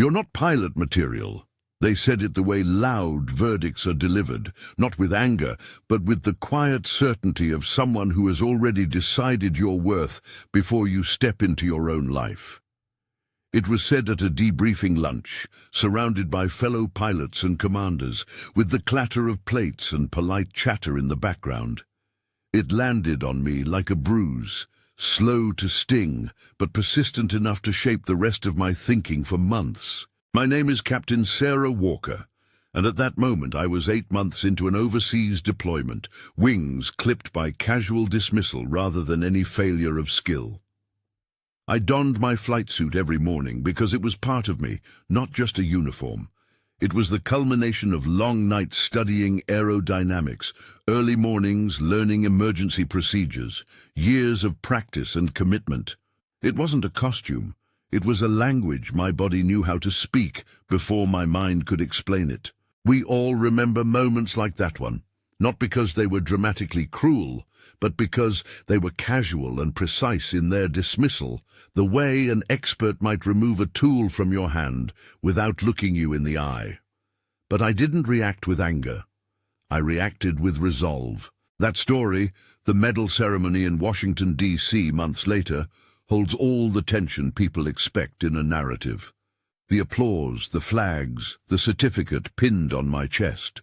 "You're not pilot material." They said it the way loud verdicts are delivered, not with anger, but with the quiet certainty of someone who has already decided your worth before you step into your own life. It was said at a debriefing lunch, surrounded by fellow pilots and commanders, with the clatter of plates and polite chatter in the background. It landed on me like a bruise, slow to sting, but persistent enough to shape the rest of my thinking for months. My name is Captain Sarah Walker, and at that moment I was 8 months into an overseas deployment, wings clipped by casual dismissal rather than any failure of skill. I donned my flight suit every morning because it was part of me, not just a uniform. It was the culmination of long nights studying aerodynamics, early mornings learning emergency procedures, years of practice and commitment. It wasn't a costume. It was a language my body knew how to speak before my mind could explain it. We all remember moments like that one, not because they were dramatically cruel, but because they were casual and precise in their dismissal, the way an expert might remove a tool from your hand without looking you in the eye. But I didn't react with anger. I reacted with resolve. That story, the medal ceremony in Washington, D.C. months later, holds all the tension people expect in a narrative. The applause, the flags, the certificate pinned on my chest.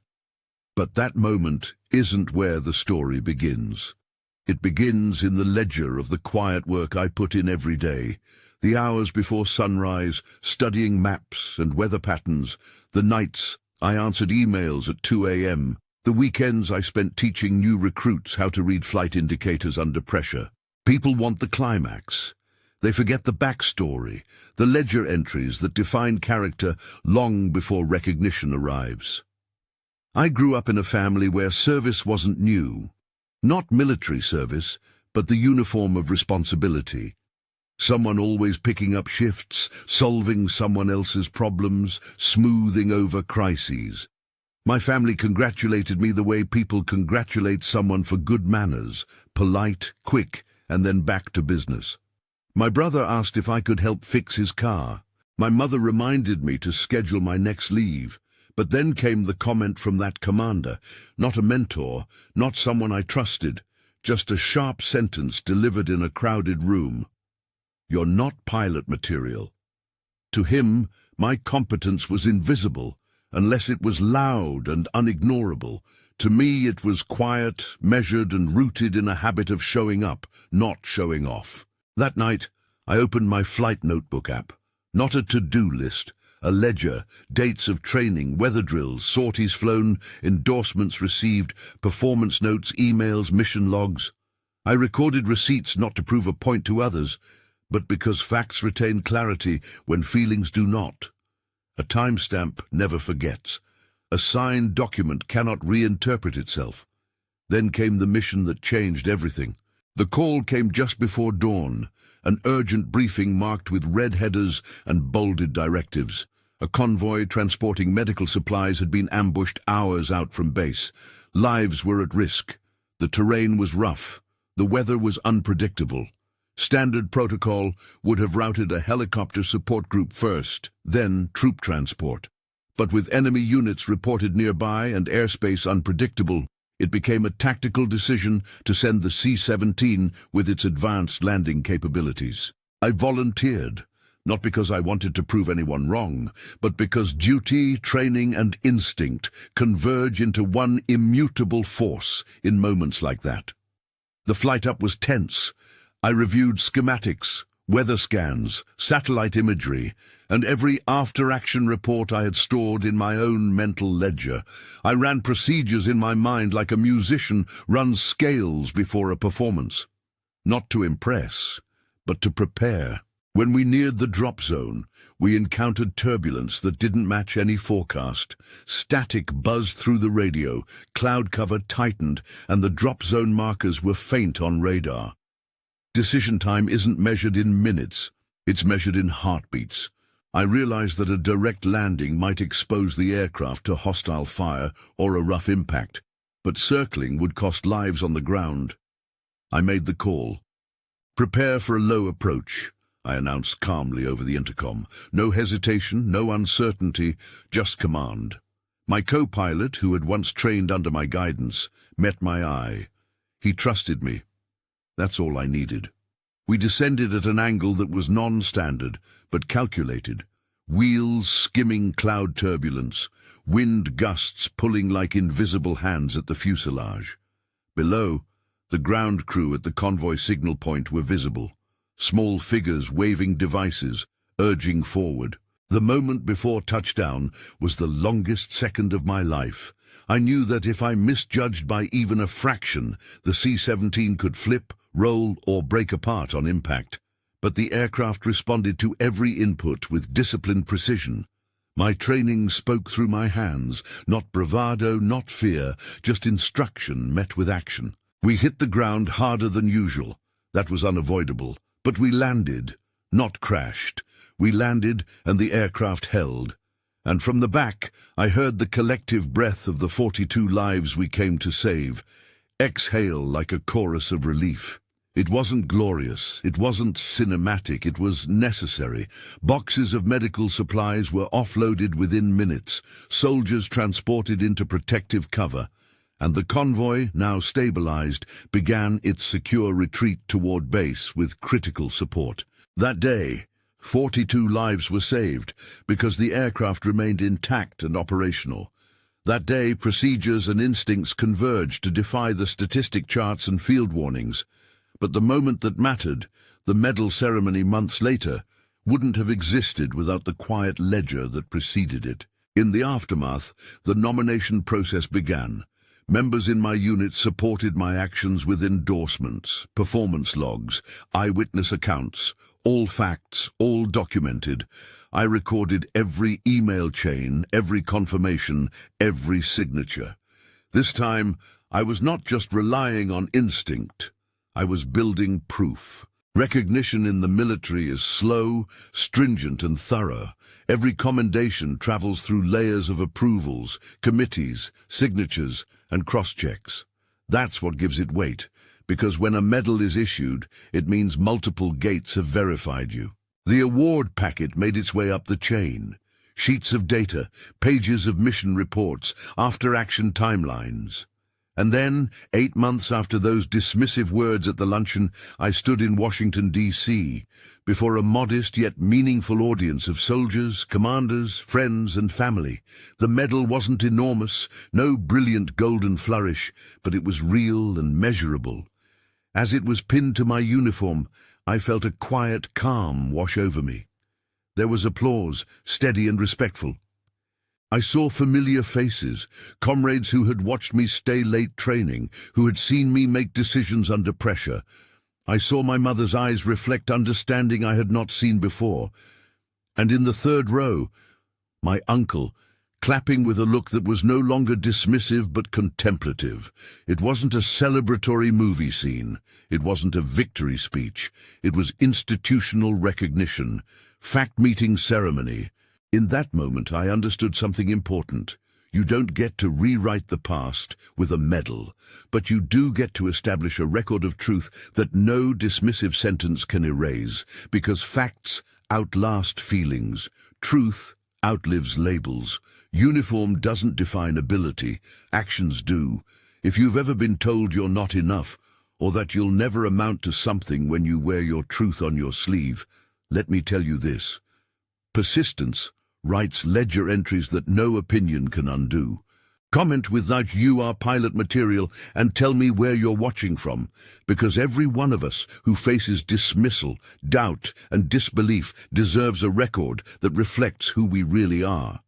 But that moment isn't where the story begins. It begins in the ledger of the quiet work I put in every day, the hours before sunrise, studying maps and weather patterns, the nights I answered emails at 2 a.m., the weekends I spent teaching new recruits how to read flight indicators under pressure. People want the climax. They forget the backstory, the ledger entries that define character long before recognition arrives. I grew up in a family where service wasn't new. Not military service, but the uniform of responsibility. Someone always picking up shifts, solving someone else's problems, smoothing over crises. My family congratulated me the way people congratulate someone for good manners, polite, quick, and then back to business. My brother asked if I could help fix his car. My mother reminded me to schedule my next leave. But then came the comment from that commander, not a mentor, not someone I trusted, just a sharp sentence delivered in a crowded room. "You're not pilot material." To him, my competence was invisible, unless it was loud and unignorable. To me, it was quiet, measured, and rooted in a habit of showing up, not showing off. That night, I opened my flight notebook app. Not a to-do list, a ledger, dates of training, weather drills, sorties flown, endorsements received, performance notes, emails, mission logs. I recorded receipts not to prove a point to others, but because facts retain clarity when feelings do not. A timestamp never forgets. A signed document cannot reinterpret itself. Then came the mission that changed everything. The call came just before dawn, an urgent briefing marked with red headers and bolded directives. A convoy transporting medical supplies had been ambushed hours out from base. Lives were at risk. The terrain was rough. The weather was unpredictable. Standard protocol would have routed a helicopter support group first, then troop transport. But with enemy units reported nearby and airspace unpredictable, it became a tactical decision to send the C-17 with its advanced landing capabilities. I volunteered, not because I wanted to prove anyone wrong, but because duty, training, and instinct converge into one immutable force in moments like that. The flight up was tense. I reviewed schematics, weather scans, satellite imagery, and every after-action report I had stored in my own mental ledger. I ran procedures in my mind like a musician runs scales before a performance. Not to impress, but to prepare. When we neared the drop zone, we encountered turbulence that didn't match any forecast. Static buzzed through the radio, cloud cover tightened, and the drop zone markers were faint on radar. Decision time isn't measured in minutes, it's measured in heartbeats. I realized that a direct landing might expose the aircraft to hostile fire or a rough impact, but circling would cost lives on the ground. I made the call. Prepare for a low approach. I announced calmly over the intercom. No hesitation, no uncertainty, just command. My co-pilot, who had once trained under my guidance, met my eye. He trusted me. That's all I needed. We descended at an angle that was non-standard, but calculated. Wheels skimming cloud turbulence, wind gusts pulling like invisible hands at the fuselage. Below, the ground crew at the convoy signal point were visible, small figures waving devices, urging forward. The moment before touchdown was the longest second of my life. I knew that if I misjudged by even a fraction, the C-17 could flip, roll, or break apart on impact. But the aircraft responded to every input with disciplined precision. My training spoke through my hands, not bravado, not fear, just instruction met with action. We hit the ground harder than usual. That was unavoidable. But we landed, not crashed. We landed, and the aircraft held. And from the back, I heard the collective breath of the 42 lives we came to save, exhale like a chorus of relief. It wasn't glorious, it wasn't cinematic, it was necessary. Boxes of medical supplies were offloaded within minutes, soldiers transported into protective cover, and the convoy, now stabilized, began its secure retreat toward base with critical support. That day, 42 lives were saved because the aircraft remained intact and operational. That day, procedures and instincts converged to defy the statistic charts and field warnings. But the moment that mattered, the medal ceremony months later, wouldn't have existed without the quiet ledger that preceded it. In the aftermath, the nomination process began. Members in my unit supported my actions with endorsements, performance logs, eyewitness accounts, all facts, all documented. I recorded every email chain, every confirmation, every signature. This time, I was not just relying on instinct. I was building proof. Recognition in the military is slow, stringent, and thorough. Every commendation travels through layers of approvals, committees, signatures, and cross-checks. That's what gives it weight, because when a medal is issued, it means multiple gates have verified you. The award packet made its way up the chain. Sheets of data, pages of mission reports, after-action timelines. And then, 8 months after those dismissive words at the luncheon, I stood in Washington, D.C., before a modest yet meaningful audience of soldiers, commanders, friends, and family. The medal wasn't enormous, no brilliant golden flourish, but it was real and measurable. As it was pinned to my uniform, I felt a quiet calm wash over me. There was applause, steady and respectful. I saw familiar faces, comrades who had watched me stay late training, who had seen me make decisions under pressure. I saw my mother's eyes reflect understanding I had not seen before. And in the third row, my uncle, clapping with a look that was no longer dismissive but contemplative. It wasn't a celebratory movie scene. It wasn't a victory speech. It was institutional recognition, fact-meeting ceremony. In that moment, I understood something important. You don't get to rewrite the past with a medal, but you do get to establish a record of truth that no dismissive sentence can erase, because facts outlast feelings. Truth outlives labels. Uniform doesn't define ability. Actions do. If you've ever been told you're not enough, or that you'll never amount to something when you wear your truth on your sleeve, let me tell you this. Persistence writes ledger entries that no opinion can undo. Comment with that "You are pilot" material and tell me where you're watching from, because every one of us who faces dismissal, doubt, and disbelief deserves a record that reflects who we really are.